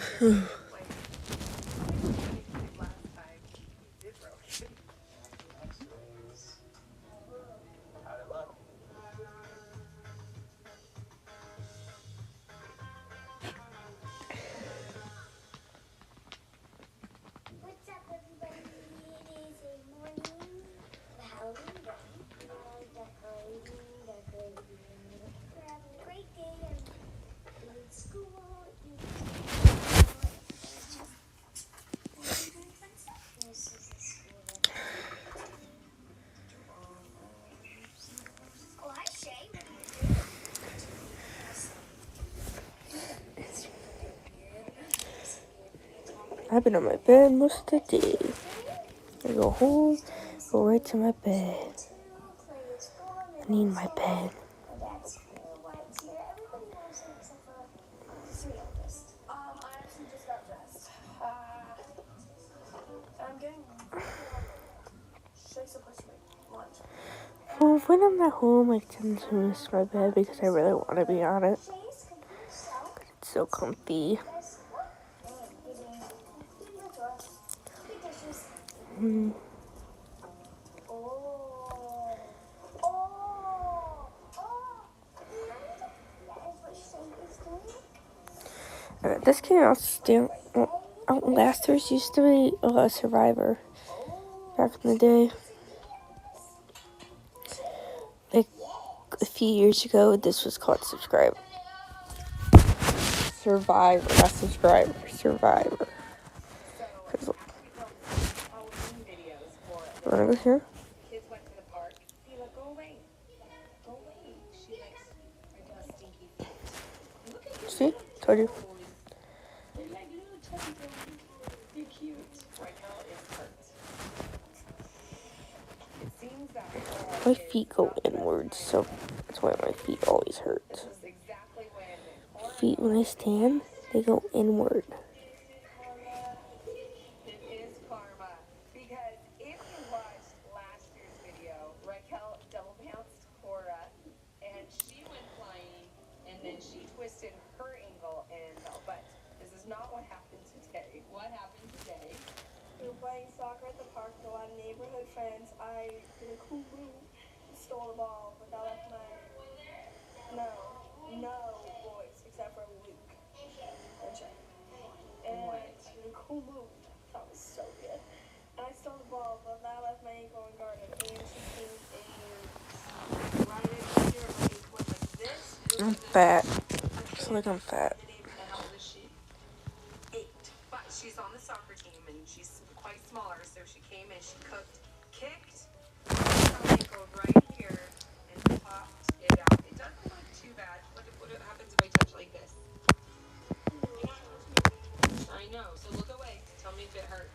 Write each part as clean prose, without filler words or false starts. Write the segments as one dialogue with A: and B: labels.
A: What's up, everybody? It is a morning of Halloween day. Decorating. We're having a great day. I'm doing school, eating just doing fun stuff. This is the school that oh, hi, Shay. What are you doing?
B: I've been on my bed most of the day. I go home, go right to my bed. I need my bed.
A: I actually just got dressed. I'm getting Shay's supposed to make lunch.
B: Well, when I'm at home, I tend to miss my bed because I really want to be on it. It's so comfy. This came out still. Outlasters used to be a Survivor back in the day. Like a few years ago, this was called Survivor, not Subscriber. Survivor. Wanna go here? See? Told you. My feet go inwards, so that's why my feet always hurt. Feet, when I stand, they go inward.
C: It is karma. Because if you watched last year's video, Raquel double bounced Cora, and she went flying, and then she twisted her ankle and fell. But this is not what happened today. What happened today?
A: We were playing soccer at the park with a lot of neighborhood friends. I did a cool move, stole the ball, but that left my... No boys, except for Luke and Shay. And I did a cool move. That was so good. And I stole the ball, but that left my ankle unguarded. And she came and right in here, my ankle went like this.
B: I'm fat. I feel like I'm fat.
C: And how old is she? 8. But she's on the soccer team, and she's quite smaller, so she came and she kicked her ankle right here and popped it out. It doesn't look too bad. What happens if I touch like this? I know, so look away. Tell me if it hurts.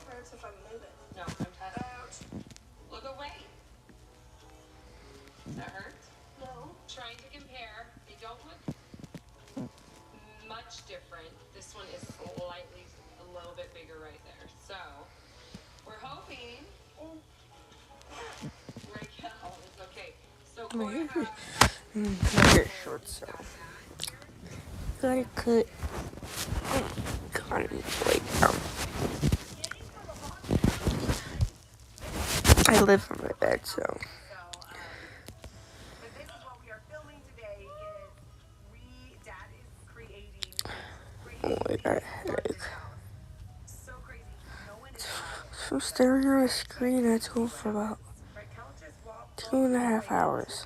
A: Hurts if I move it.
C: No, I'm testing. Ouch. Look away. Does that hurt?
A: No.
C: Trying to compare. They don't look much different. This one is slightly a little bit bigger right there. So we're hoping Raquel is okay. So Cora
B: My hair short, so gotta cut. Gotta lay down. I live on my bed, so.
C: but this is what we are filming today is Dad is creating
B: Oh, I got a headache.
C: so crazy. No one is
B: So staring at a screen at school for about 2.5 hours.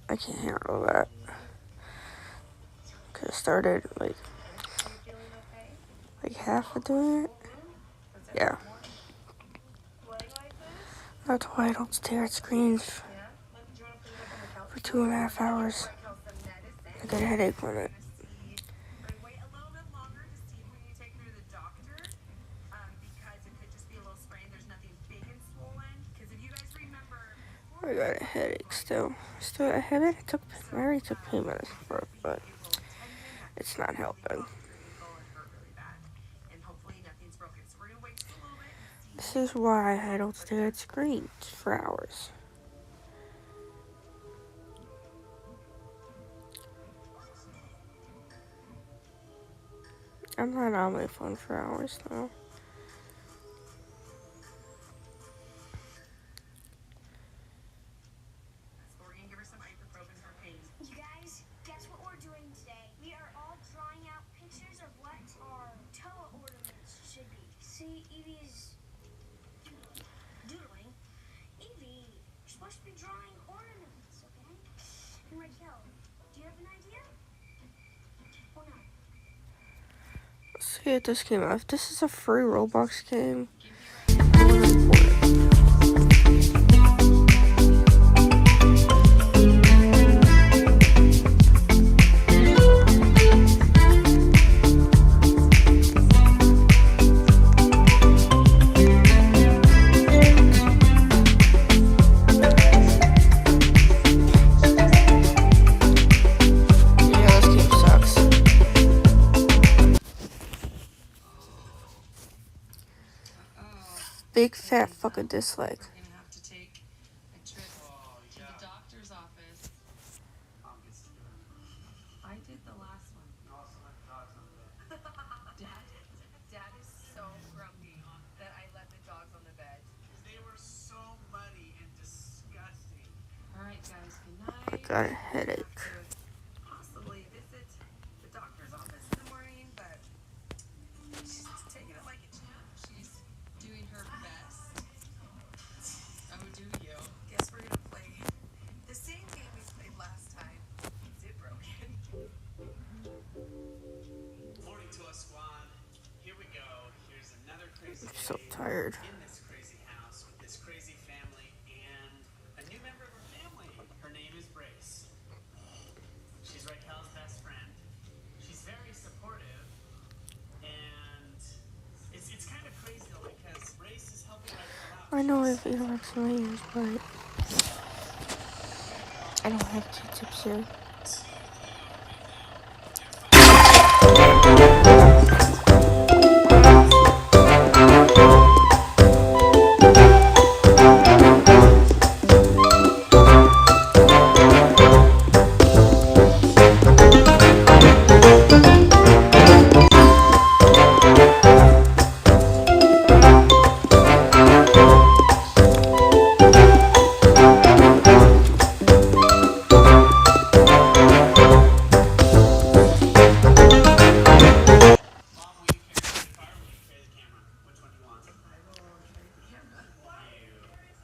B: I can't handle that. Cause I started like half of doing it. Yeah. That's why I don't stare at screens for 2.5 hours. I get a headache from it.
C: wait a little bit longer to see when you take her to the doctor because it could just be a little sprain. There's nothing big and swollen. Because if you guys remember,
B: I got a headache still. I already took pain medicine for it, but it's not helping. This is why I don't stare at screens for hours. I'm not on my phone for hours now.
C: We're gonna give her some ibuprofen for pain.
D: You guys, guess what we're doing today? We are all drawing out pictures of what our toe ornaments should be. See, Evie's doodling. Evie, you're supposed to be drawing ornaments, okay? And Raquel, do you have an idea? Or not?
B: Let's get this game off. This is a free Roblox game. Yeah, this game sucks. Big fat fucking dislike.
C: We're gonna have to take a trip to the doctor's office. I did the last one. Dad is so grumpy that I let the dogs on the bed.
E: They were so muddy and disgusting.
C: All right, guys, good night.
B: Got a headache.
C: Possibly visit the doctor's office in the morning, but she's taking it like a champ. She's doing her best. Oh, do you? Guess we're gonna play the same game we played last time. Zip broken.
E: Morning to us, squad. Here we go. Here's another crazy
B: I'm so
E: day
B: tired.
E: in this crazy house with this crazy family and a new member of her family. Her name is Brace. She's Raquel's best friend. She's very supportive, and it's kind of crazy though because Brace is helping Raquel out.
B: I know if you like names, but I don't have Q-tips here.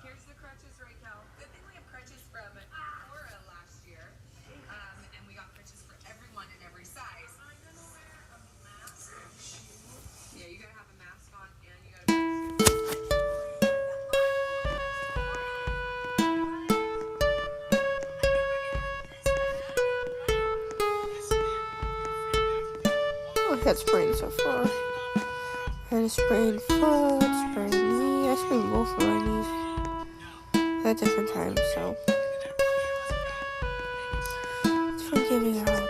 C: Here's the crutches, Raquel. Good thing we have crutches from Cora last year. And we got crutches for everyone in every size. I'm gonna wear a mask. Yeah, you gotta have a mask on and you gotta
B: I had sprained so far. I had a sprained foot, sprained knee. I sprained both of my knees at different times, so it's fun giving out.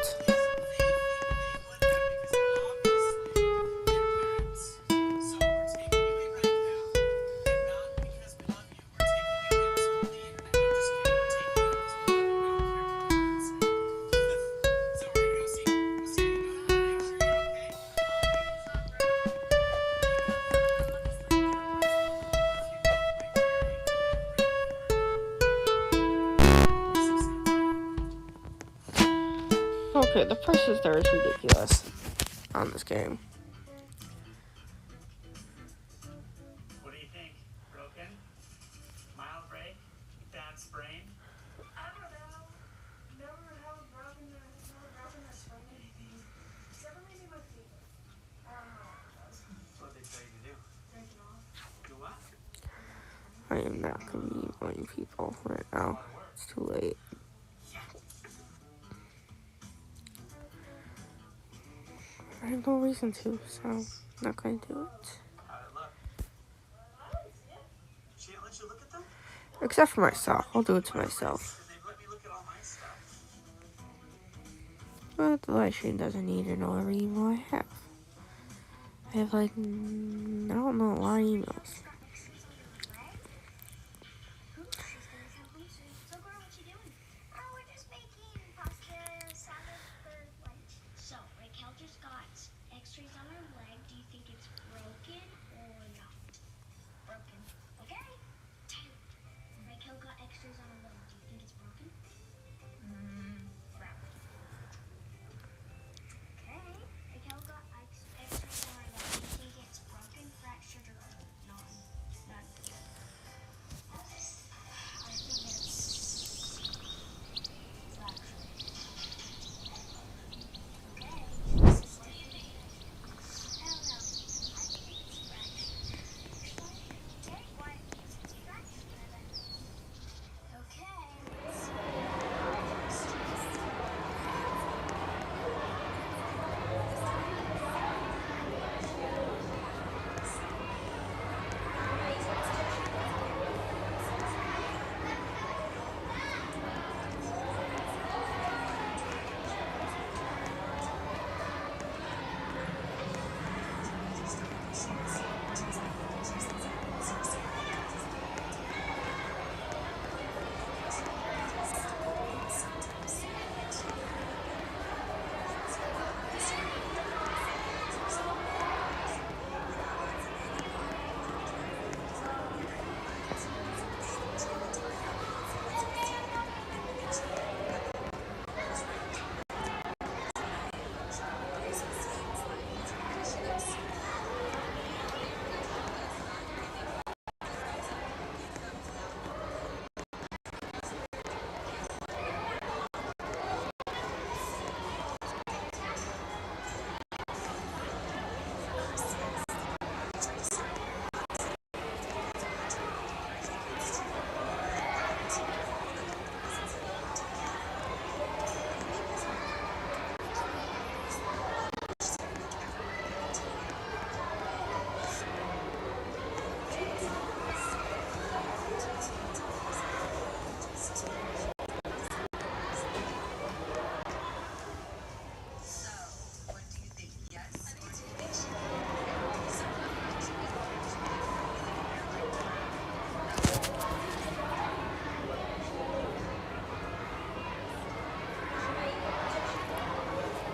B: Okay, the prices there is ridiculous on this game.
E: What do you think? Broken? Mild break? Bad sprain?
A: I don't know. Never broken or sprained anything. Except for maybe my feet. I don't know what it was.
E: What did they tell you to do?
A: Break it off.
E: Do what?
B: I am not going to be annoying people right now. It's too late. I have no reason to, so I'm not going to do it.
E: How'd it look? She didn't let you look at them?
B: Except for myself. I'll do it to myself.
E: They let me look at all my stuff.
B: But the live stream doesn't need to know every email I have. I have like, I don't know, a lot of emails.
D: So, girl, what you doing? Oh, we're just making pasta salad for lunch. So, Raquel just got x-rays on her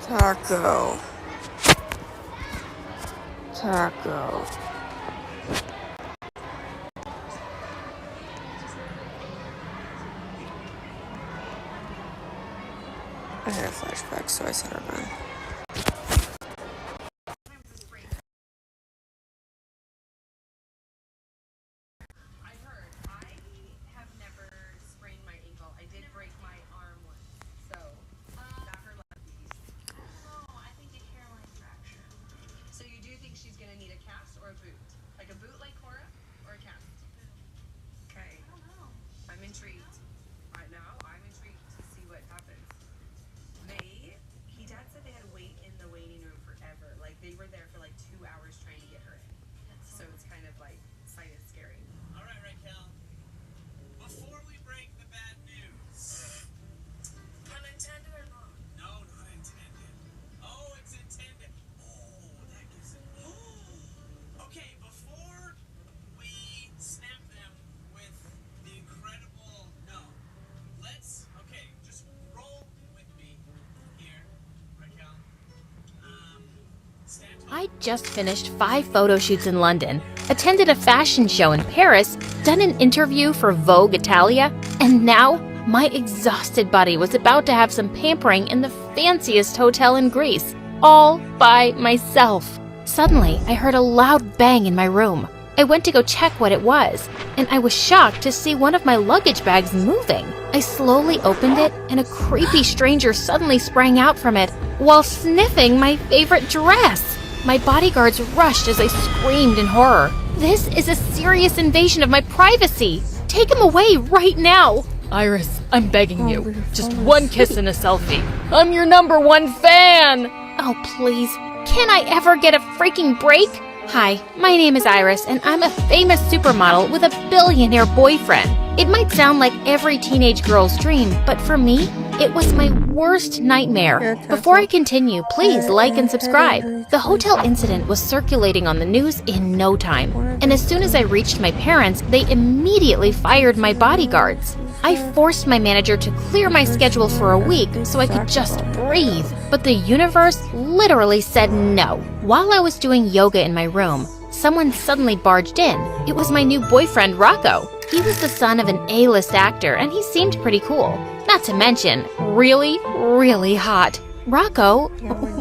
B: Taco. Taco. I had a flashback, so I set her down.
C: I heard. I have never sprained my ankle. I did break my arm once, so that hurt like a beast.
D: No, I think a hairline fracture.
C: So you do think she's gonna need a cast or a boot? Like a boot like Cora, or a cast? Okay.
D: I don't know.
C: I'm intrigued. Right now, I'm intrigued to see what happens. Dad said they had to wait in the waiting room forever. Like they were there for like 2 hours trying to get her in. So it's kind of like sight is scary.
E: All right, Raquel. Before we break the bad news.
D: Pun intended or not?
E: No, not intended. Oh, it's intended. Oh, that gives it. Okay, before we snap them with the incredible. No. Okay, just roll with me here, Raquel. Stand tall.
F: I just finished 5 photo shoots in London, attended a fashion show in Paris, done an interview for Vogue Italia, and now my exhausted body was about to have some pampering in the fanciest hotel in Greece, all by myself. Suddenly, I heard a loud bang in my room. I went to go check what it was, and I was shocked to see one of my luggage bags moving. I slowly opened it, and a creepy stranger suddenly sprang out from it while sniffing my favorite dress. My bodyguards rushed as I screamed in horror. This is a serious invasion of my privacy. Take him away right now. Iris, I'm begging you. Just one kiss and a selfie. I'm your #1 fan. Oh, please. Can I ever get a freaking break? Hi, my name is Iris, and I'm a famous supermodel with a billionaire boyfriend. It might sound like every teenage girl's dream, but for me, it was my worst nightmare. Before I continue, please like and subscribe. The hotel incident was circulating on the news in no time, and as soon as I reached my parents, they immediately fired my bodyguards. I forced my manager to clear my schedule for a week so I could just breathe, but the universe literally said no. While I was doing yoga in my room, someone suddenly barged in. It was my new boyfriend, Rocco. He was the son of an A-list actor, and he seemed pretty cool. Not to mention, really, really hot. Rocco,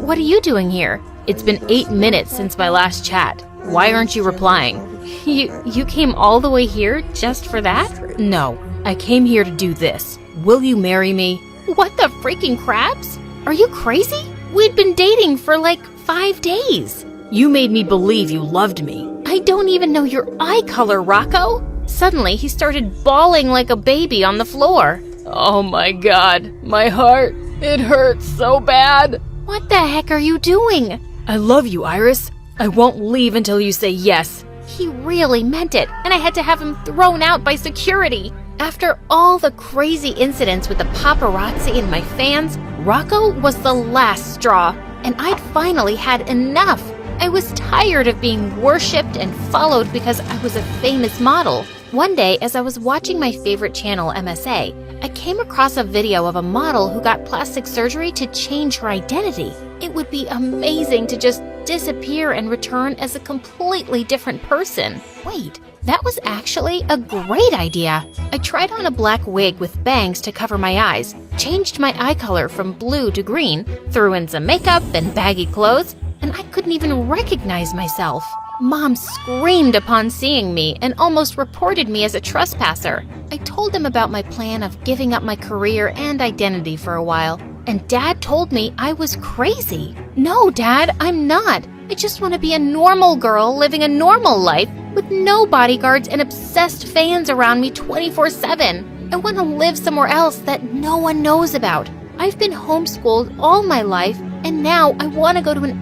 F: what are you doing here? It's been 8 minutes since my last chat. Why aren't you replying? You came all the way here just for that? No, I came here to do this. Will you marry me? What the freaking crabs? Are you crazy? We'd been dating for like 5 days. You made me believe you loved me. I don't even know your eye color, Rocco. Suddenly, he started bawling like a baby on the floor. Oh my God, my heart, it hurts so bad. What the heck are you doing? I love you, Iris. I won't leave until you say yes. He really meant it, and I had to have him thrown out by security. After all the crazy incidents with the paparazzi and my fans, Rocco was the last straw, and I'd finally had enough. I was tired of being worshipped and followed because I was a famous model. One day, as I was watching my favorite channel, MSA, I came across a video of a model who got plastic surgery to change her identity. It would be amazing to just disappear and return as a completely different person. Wait, that was actually a great idea. I tried on a black wig with bangs to cover my eyes, changed my eye color from blue to green, threw in some makeup and baggy clothes, and I couldn't even recognize myself. Mom screamed upon seeing me and almost reported me as a trespasser. I told him about my plan of giving up my career and identity for a while, and Dad told me I was crazy. No, Dad, I'm not. I just want to be a normal girl living a normal life with no bodyguards and obsessed fans around me 24/7. I want to live somewhere else that no one knows about. I've been homeschooled all my life, and now I want to go to an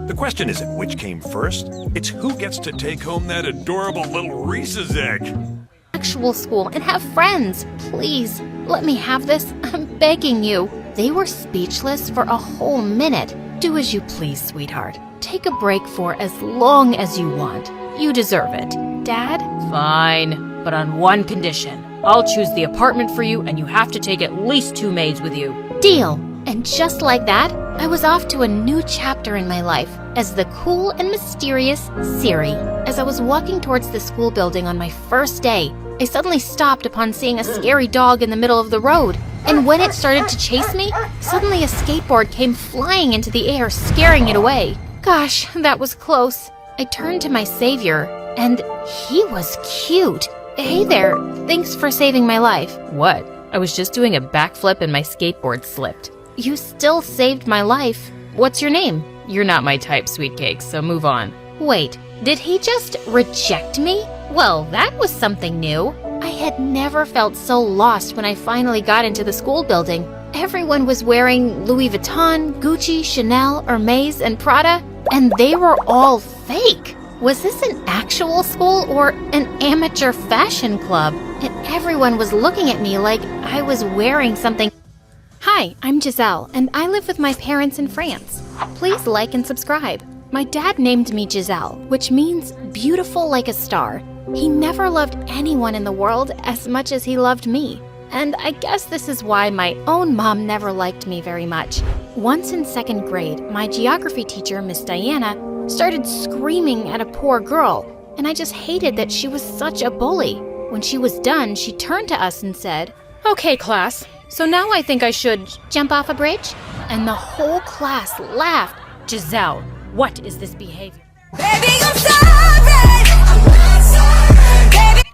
G: The question isn't which came first, it's who gets to take home that adorable little Reese's egg.
F: actual school and have friends. Please, let me have this. I'm begging you. They were speechless for a whole minute. Do as you please, sweetheart. Take a break for as long as you want. You deserve it. Dad? Fine, but on one condition. I'll choose the apartment for you, and you have to take at least 2 maids with you. Deal. And just like that, I was off to a new chapter in my life as the cool and mysterious Siri. As I was walking towards the school building on my first day, I suddenly stopped upon seeing a scary dog in the middle of the road. And when it started to chase me, suddenly a skateboard came flying into the air, scaring it away. Gosh, that was close. I turned to my savior, and he was cute. Hey there, thanks for saving my life. What? I was just doing a backflip and my skateboard slipped. You still saved my life. What's your name? You're not my type, sweet cakes, so move on. Wait, did he just reject me? Well, that was something new. I had never felt so lost when I finally got into the school building. Everyone was wearing Louis Vuitton, Gucci, Chanel, Hermes, and Prada, and they were all fake. Was this an actual school or an amateur fashion club? And everyone was looking at me like I was wearing something. Hi, I'm Giselle, and I live with my parents in France. Please like and subscribe. My dad named me Giselle, which means beautiful like a star. He never loved anyone in the world as much as he loved me. And I guess this is why my own mom never liked me very much. Once in 2nd grade, my geography teacher, Miss Diana, started screaming at a poor girl, and I just hated that she was such a bully. When she was done, she turned to us and said, "Okay, class, so now I think I should jump off a bridge?" And the whole class laughed. Giselle, what is this behavior?
H: Baby, I'm sorry. I'm sorry. Baby.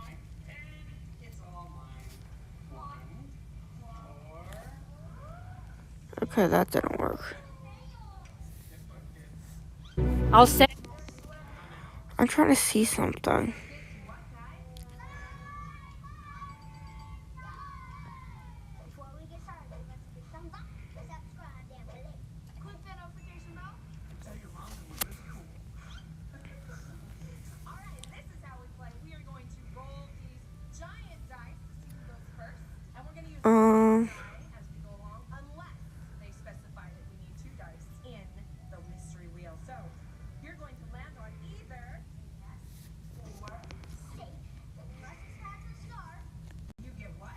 B: Okay, that didn't work.
F: I'll say.
B: I'm trying to see something.
D: Before we get started, let's hit some buttons, subscribe down below. Click that notification bell.
C: Alright, this is how we play. We are going to roll these giant dice to see who goes first. And we're going to use die as we go along, unless they specify that we need 2 dice in the mystery wheel. So, you're going to land on either yes or
D: Safe. The plus has a star.
C: you get what?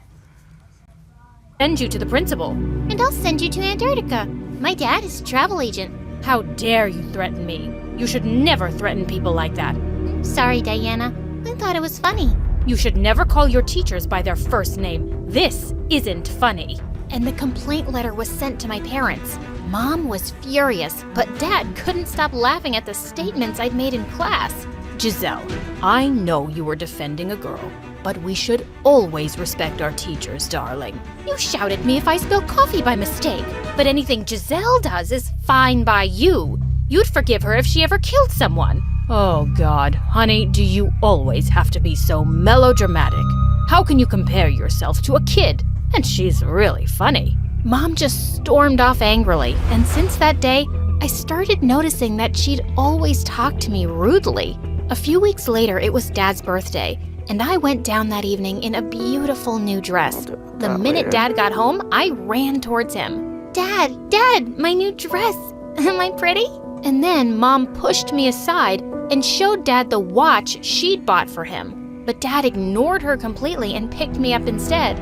F: Send you to the principal.
I: And I'll send you to Antarctica. My dad is a travel agent.
F: How dare you threaten me? You should never threaten people like that.
I: Sorry, Diana. I thought it was funny.
F: You should never call your teachers by their first name. This isn't funny.
I: And the complaint letter was sent to my parents. Mom was furious, but Dad couldn't stop laughing at the statements I'd made in class.
F: Giselle, I know you were defending a girl, but we should always respect our teachers, darling.
I: You shout at me if I spill coffee by mistake, but anything Giselle does is fine by you.
F: You'd forgive her if she ever killed someone. Oh, God, honey, do you always have to be so melodramatic? How can you compare yourself to a kid? And she's really funny.
I: Mom just stormed off angrily, and since that day, I started noticing that she'd always talk to me rudely. A few weeks later, it was Dad's birthday, and I went down that evening in a beautiful new dress. The minute Dad got home, I ran towards him. Dad, my new dress. Am I pretty? And then Mom pushed me aside and showed Dad the watch she'd bought for him. But Dad ignored her completely and picked me up instead.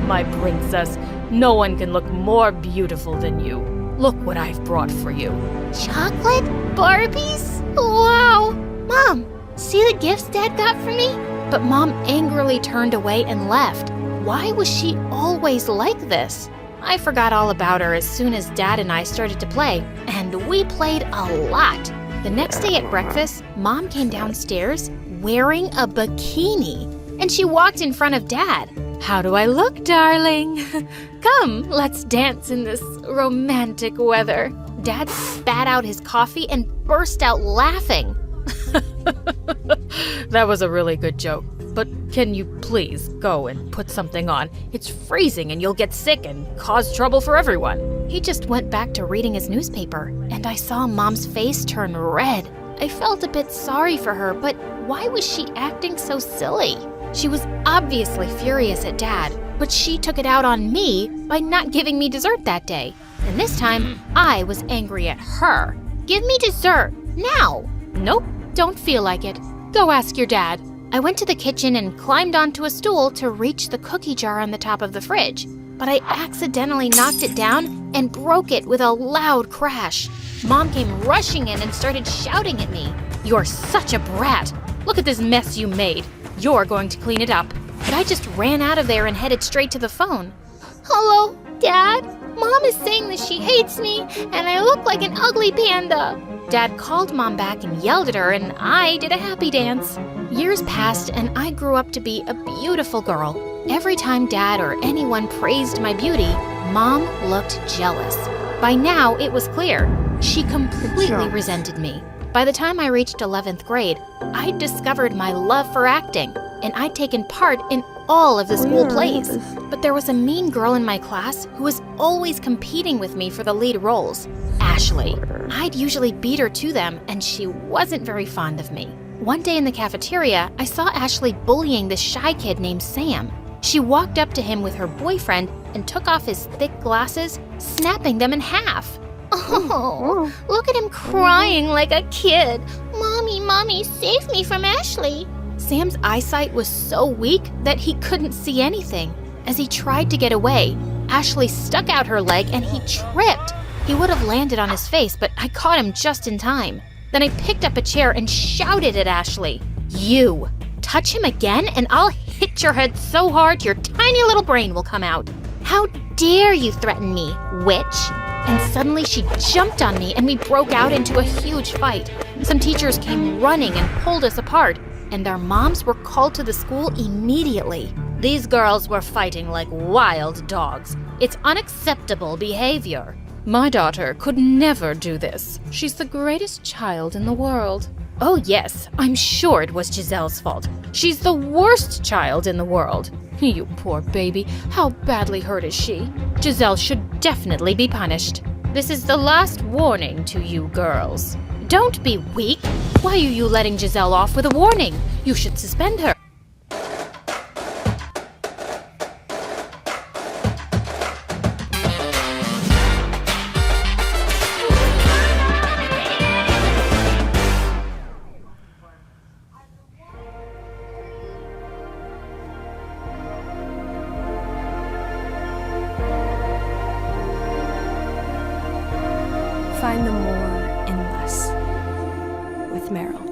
F: My princess, no one can look more beautiful than you. Look what I've brought for you.
I: Chocolate? Barbies? Wow! Mom, see the gifts Dad got for me? But Mom angrily turned away and left. Why was she always like this? I forgot all about her as soon as Dad and I started to play, and we played a lot. The next day at breakfast, Mom came downstairs wearing a bikini, and she walked in front of Dad.
F: How do I look, darling? Come, let's dance in this romantic weather.
I: Dad spat out his coffee and burst out laughing.
F: That was a really good joke. But can you please go and put something on? It's freezing and you'll get sick and cause trouble for everyone.
I: He just went back to reading his newspaper, and I saw Mom's face turn red. I felt a bit sorry for her, but why was she acting so silly? She was obviously furious at Dad, but she took it out on me by not giving me dessert that day. And And this time, I was angry at her. Give me dessert, now! Nope, don't feel like it. Go ask your dad. I went to the kitchen and climbed onto a stool to reach the cookie jar on the top of the fridge. But I accidentally knocked it down and broke it with a loud crash. Mom came rushing in and started shouting at me. You're such a brat. Look at this mess you made. You're going to clean it up. But I just ran out of there and headed straight to the phone. Hello, Dad? Mom is saying that she hates me and I look like an ugly panda. Dad called Mom back and yelled at her, and I did a happy dance. Years passed and I grew up to be a beautiful girl. Every time Dad or anyone praised my beauty, Mom looked jealous. By now, it was clear. She completely resented me. By the time I reached 11th grade, I'd discovered my love for acting, and I'd taken part in all of the school plays. But there was a mean girl in my class who was always competing with me for the lead roles, Ashley. I'd usually beat her to them, and she wasn't very fond of me. One day in the cafeteria, I saw Ashley bullying this shy kid named Sam. She walked up to him with her boyfriend and took off his thick glasses, snapping them in half. Oh, look at him crying like a kid. Mommy, save me from Ashley. Sam's eyesight was so weak that he couldn't see anything. As he tried to get away, Ashley stuck out her leg and he tripped. He would have landed on his face, but I caught him just in time. Then I picked up a chair and shouted at Ashley, You! Touch him again and I'll hit your head so hard your tiny little brain will come out. How dare you threaten me, witch? And suddenly she jumped on me and we broke out into a huge fight. Some teachers came running and pulled us apart, and their moms were called to the school immediately. These girls were fighting like wild dogs. It's unacceptable behavior. My daughter could never do this. She's the greatest child in the world. Oh yes, I'm sure it was Giselle's fault. She's the worst child in the world. You poor baby, how badly hurt is she? Giselle should definitely be punished. This is the last warning to you girls. Don't be weak. Why are you letting Giselle off with a warning? You should suspend her.
A: Find the more in less with Meryl.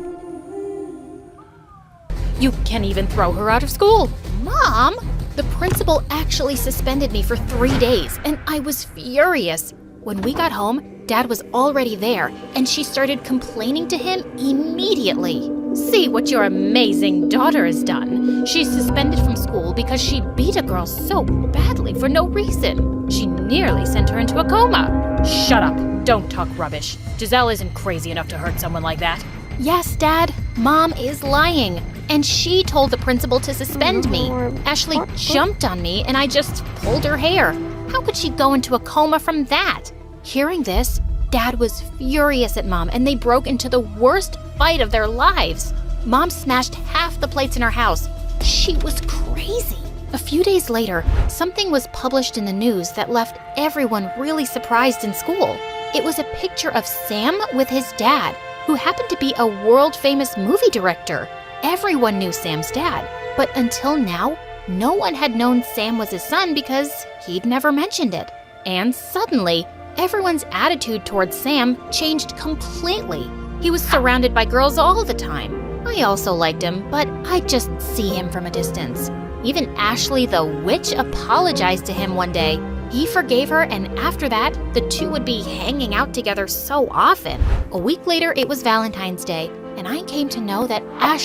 I: You can't even throw her out of school. Mom! The principal actually suspended me for 3 days, and I was furious. When we got home, Dad was already there, and she started complaining to him immediately. See what your amazing daughter has done. She's suspended from school because she beat a girl so badly for no reason. She nearly sent her into a coma. Shut up. Don't talk rubbish. Giselle isn't crazy enough to hurt someone like that. Yes, Dad. Mom is lying. And she told the principal to suspend me. Ashley jumped on me and I just pulled her hair. How could she go into a coma from that? Hearing this, Dad was furious at Mom and they broke into the worst fight of their lives. Mom smashed half the plates in her house. She was crazy. A few days later, something was published in the news that left everyone really surprised in school. It was a picture of Sam with his dad, who happened to be a world-famous movie director. Everyone knew Sam's dad, but until now, no one had known Sam was his son because he'd never mentioned it. And suddenly, everyone's attitude towards Sam changed completely. He was surrounded by girls all the time. I also liked him, but I'd just see him from a distance. Even Ashley the witch apologized to him one day. He forgave her, and after that, the two would be hanging out together so often. A week later, it was Valentine's Day, and I came to know that Ashley